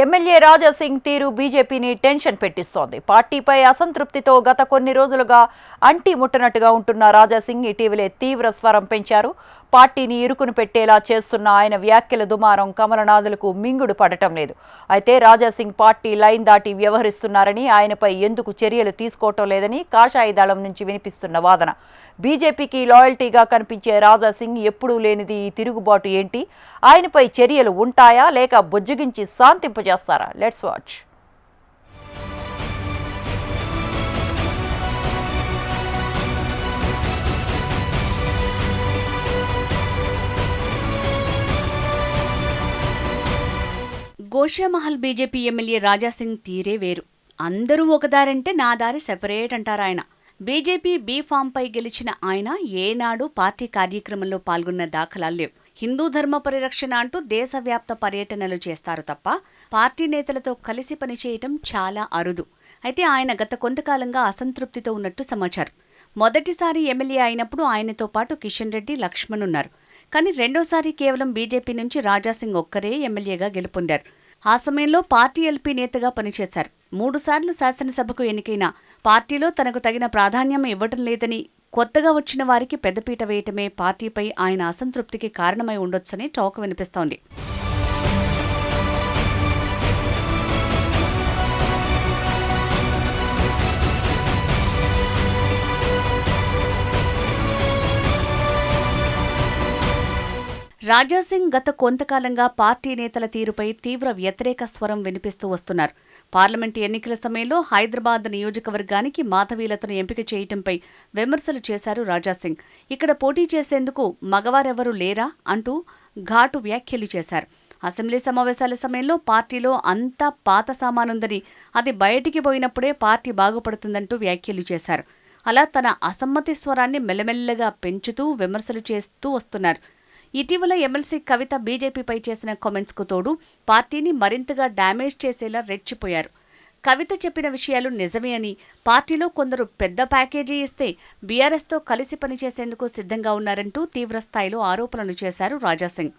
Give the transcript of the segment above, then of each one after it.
MLA Raja Singh తీరు బీజేపీని tension పెట్టిస్తోంది. పార్టీపై అసంతృప్తితో గత కొన్ని రోజులుగా అంటి ముట్టనట్టుగా ఉంటున్న రాజాసింగ్ ఇటీవలే తీవ్ర స్వరం పెంచారు. పార్టీని ఇరుకును పెట్టేలా చేస్తున్న ఆయన వ్యాఖ్యల దుమారం కమలనాథులకు మింగుడు పడటం లేదు. అయితే రాజాసింగ్ పార్టీ లైన్ దాటి వ్యవహరిస్తున్నారని, ఆయనపై ఎందుకు చర్యలు తీసుకోవటం లేదని కాషాయ దళం నుంచి వినిపిస్తున్న వాదన. బీజేపీకి లాయల్టీగా కనిపించే రాజాసింగ్ ఎప్పుడూ లేనిది ఈ తిరుగుబాటు ఏంటి? ఆయనపై చర్యలు ఉంటాయా లేక బుజ్జగించి శాంతింపజేస్తారా? Let's watch. Goshamahal BJP MLA Rajasingh తీరే వేరు. అందరూ ఒకదారంటే నా దారి సెపరేట్ అంటారాయన. బీజేపీ బీ ఫామ్పై గెలిచిన ఆయన ఏనాడు పార్టీ కార్యక్రమంలో పాల్గొన్న దాఖలాలు లేవు. హిందూ ధర్మ పరిరక్షణ అంటూ దేశవ్యాప్త పర్యటనలు చేస్తారు తప్ప పార్టీ నేతలతో కలిసి పనిచేయటం చాలా అరుదు. అయితే ఆయన గత కొంతకాలంగా అసంతృప్తితో ఉన్నట్టు సమాచారం. మొదటిసారి ఎమ్మెల్యే అయినప్పుడు ఆయనతో పాటు కిషన్ రెడ్డి, లక్ష్మణ్ ఉన్నారు. కానీ రెండోసారి కేవలం బీజేపీ నుంచి రాజాసింగ్ ఒక్కరే ఎమ్మెల్యేగా గెలుపొందారు. ఆ సమయంలో పార్టీ ఎల్పీ నేతగా పనిచేశారు. 3 సార్లు శాసనసభకు ఎన్నికైన పార్టీలో తనకు తగిన ప్రాధాన్యం ఇవ్వటం లేదని, కొత్తగా వచ్చిన వారికి పెద్దపీట వేయటమే పార్టీపై ఆయన అసంతృప్తికి కారణమై ఉండొచ్చని టాక్ వినిపిస్తోంది. రాజాసింగ్ గత కొంతకాలంగా పార్టీ నేతల తీరుపై తీవ్ర వ్యతిరేక స్వరం వినిపిస్తూ వస్తున్నారు. పార్లమెంటు ఎన్నికల సమయంలో హైదరాబాద్ నియోజకవర్గానికి మాధవీలతను ఎంపిక చేయటంపై విమర్శలు చేశారు రాజాసింగ్. ఇక్కడ పోటీ చేసేందుకు మగవారెవరూ లేరా అంటూ ఘాటు వ్యాఖ్యలు చేశారు. అసెంబ్లీ సమావేశాల సమయంలో పార్టీలో అంతా పాత సామానుందని, అది బయటికి పోయినప్పుడే పార్టీ బాగుపడుతుందంటూ వ్యాఖ్యలు చేశారు. అలా తన అసమ్మతి స్వరాన్ని మెల్లమెల్లగా పెంచుతూ విమర్శలు చేస్తూ వస్తున్నారు. ఇటీవల ఎమ్మెల్సీ కవిత బీజేపీపై చేసిన కామెంట్స్కు తోడు పార్టీని మరింతగా డ్యామేజ్ చేసేలా రెచ్చిపోయారు. కవిత చెప్పిన విషయాలు నిజమే అని, పార్టీలో కొందరు పెద్ద ప్యాకేజీ ఇస్తే బీఆర్ఎస్తో కలిసి పనిచేసేందుకు సిద్ధంగా ఉన్నారంటూ తీవ్రస్థాయిలో ఆరోపణలు చేశారు రాజాసింగ్.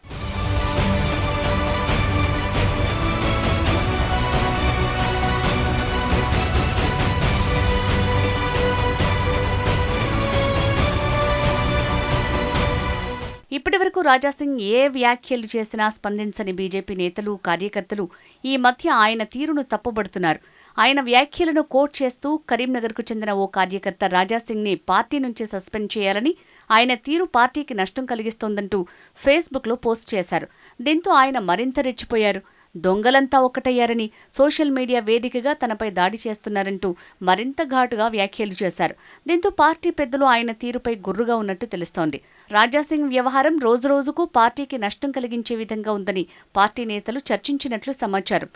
ఇప్పటివరకు రాజాసింగ్ ఏ వ్యాఖ్యలు చేసినా స్పందించని బీజేపీ నేతలు, కార్యకర్తలు ఈ మధ్య ఆయన తీరును తప్పుబడుతున్నారు. ఆయన వ్యాఖ్యలను కోట్ చేస్తూ కరీంనగర్కు చెందిన ఓ కార్యకర్త రాజాసింగ్ని పార్టీ నుంచి సస్పెండ్ చేయాలని, ఆయన తీరు పార్టీకి నష్టం కలిగిస్తోందంటూ ఫేస్బుక్లో పోస్ట్ చేశారు. దీంతో ఆయన మరింత రెచ్చిపోయారు. దొంగలంతా ఒక్కటయ్యారని, సోషల్ మీడియా వేదికగా తనపై దాడి చేస్తున్నారంటూ మరింత ఘాటుగా వ్యాఖ్యలు చేశారు. దీంతో పార్టీ పెద్దలు ఆయన తీరుపై గుర్రుగా ఉన్నట్టు తెలుస్తోంది. రాజాసింగ్ వ్యవహారం రోజురోజుకు పార్టీకి నష్టం కలిగించే విధంగా ఉందని పార్టీ నేతలు చర్చించినట్లు సమాచారం.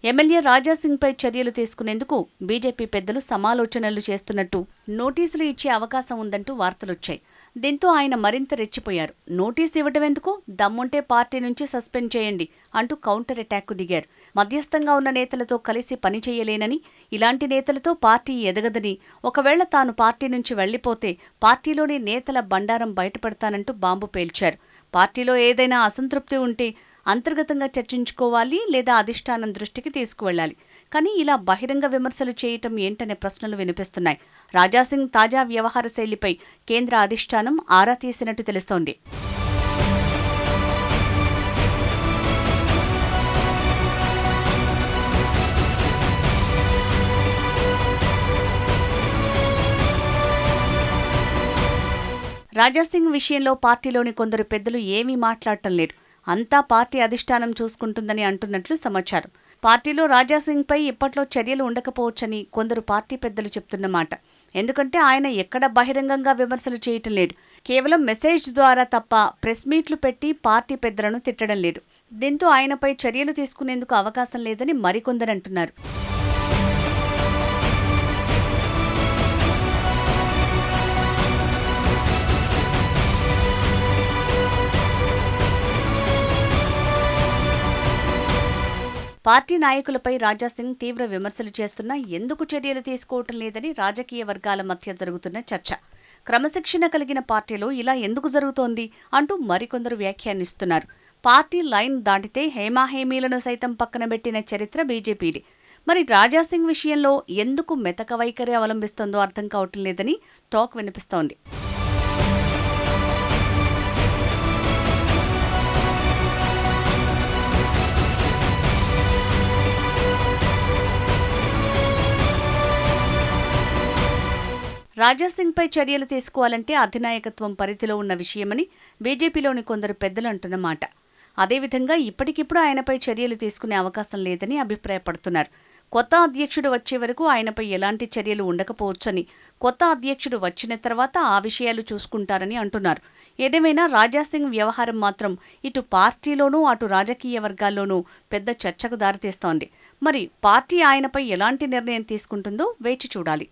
ఎమ్మెల్యే రాజాసింగ్పై చర్యలు తీసుకునేందుకు బీజేపీ పెద్దలు సమాలోచనలు చేస్తున్నట్టు నోటీసులు ఇచ్చే అవకాశం ఉందంటూ వార్తలొచ్చాయి. దీంతో ఆయన మరింత రెచ్చిపోయారు. నోటీసు ఇవ్వటమెందుకు, దమ్ముంటే పార్టీ నుంచి సస్పెండ్ చేయండి అంటూ కౌంటర్ అటాక్కు దిగారు. మధ్యస్థంగా ఉన్న నేతలతో కలిసి పనిచేయలేనని, ఇలాంటి నేతలతో పార్టీ ఎదగదని, ఒకవేళ తాను పార్టీ నుంచి వెళ్లిపోతే పార్టీలోని నేతల బండారం బయటపడతానంటూ బాంబు పేల్చారు. పార్టీలో ఏదైనా అసంతృప్తి ఉంటే అంతర్గతంగా చర్చించుకోవాలి లేదా అధిష్టానం దృష్టికి తీసుకువెళ్లాలి. కానీ ఇలా బహిరంగ విమర్శలు చేయటం ఏంటనే ప్రశ్నలు వినిపిస్తున్నాయి. రాజాసింగ్ తాజా వ్యవహార శైలిపై కేంద్ర అధిష్టానం ఆరా తీసినట్టు తెలుస్తోంది. రాజాసింగ్ విషయంలో పార్టీలోని కొందరు పెద్దలు ఏమీ మాట్లాడటం లేదు. అంతా పార్టీ అధిష్టానం చూసుకుంటుందని అంటున్నట్లు సమాచారం. పార్టీలో రాజాసింగ్పై ఇప్పట్లో చర్యలు ఉండకపోవచ్చని కొందరు పార్టీ పెద్దలు చెప్తున్నమాట. ఎందుకంటే ఆయన ఎక్కడ బహిరంగంగా విమర్శలు చేయటం లేదు. కేవలం మెసేజ్ ద్వారా తప్ప ప్రెస్ మీట్లు పెట్టి పార్టీ పెద్దలను తిట్టడం లేదు. దీంతో ఆయనపై చర్యలు తీసుకునేందుకు అవకాశం లేదని మరికొందరు అంటున్నారు. పార్టీ నాయకులపై రాజాసింగ్ తీవ్ర విమర్శలు చేస్తున్నా ఎందుకు చర్యలు తీసుకోవటం లేదని రాజకీయ వర్గాల మధ్య జరుగుతున్న చర్చ. క్రమశిక్షణ కలిగిన పార్టీలో ఇలా ఎందుకు జరుగుతోంది అంటూ మరికొందరు వ్యాఖ్యానిస్తున్నారు. పార్టీ లైన్ దాటితే హేమాహేమీలను సైతం పక్కన పెట్టిన చరిత్ర బీజేపీది. మరి రాజాసింగ్ విషయంలో ఎందుకు మెతక వైఖరి అవలంబిస్తోందో అర్థం కావటం లేదని టాక్ వినిపిస్తోంది. రాజాసింగ్పై చర్యలు తీసుకోవాలంటే అధినాయకత్వం పరిధిలో ఉన్న విషయమని బీజేపీలోని కొందరు పెద్దలు అంటున్న మాట. అదేవిధంగా ఇప్పటికిప్పుడు ఆయనపై చర్యలు తీసుకునే అవకాశం లేదని అభిప్రాయపడుతున్నారు. కొత్త అధ్యక్షుడు వచ్చే వరకు ఆయనపై ఎలాంటి చర్యలు ఉండకపోవచ్చని, కొత్త అధ్యక్షుడు వచ్చిన తర్వాత ఆ విషయాలు చూసుకుంటారని అంటున్నారు. ఏదేమైనా రాజాసింగ్ వ్యవహారం మాత్రం ఇటు పార్టీలోనూ అటు రాజకీయ వర్గాల్లోనూ పెద్ద చర్చకు దారితీస్తోంది. మరి పార్టీ ఆయనపై ఎలాంటి నిర్ణయం తీసుకుంటుందో వేచి చూడాలి.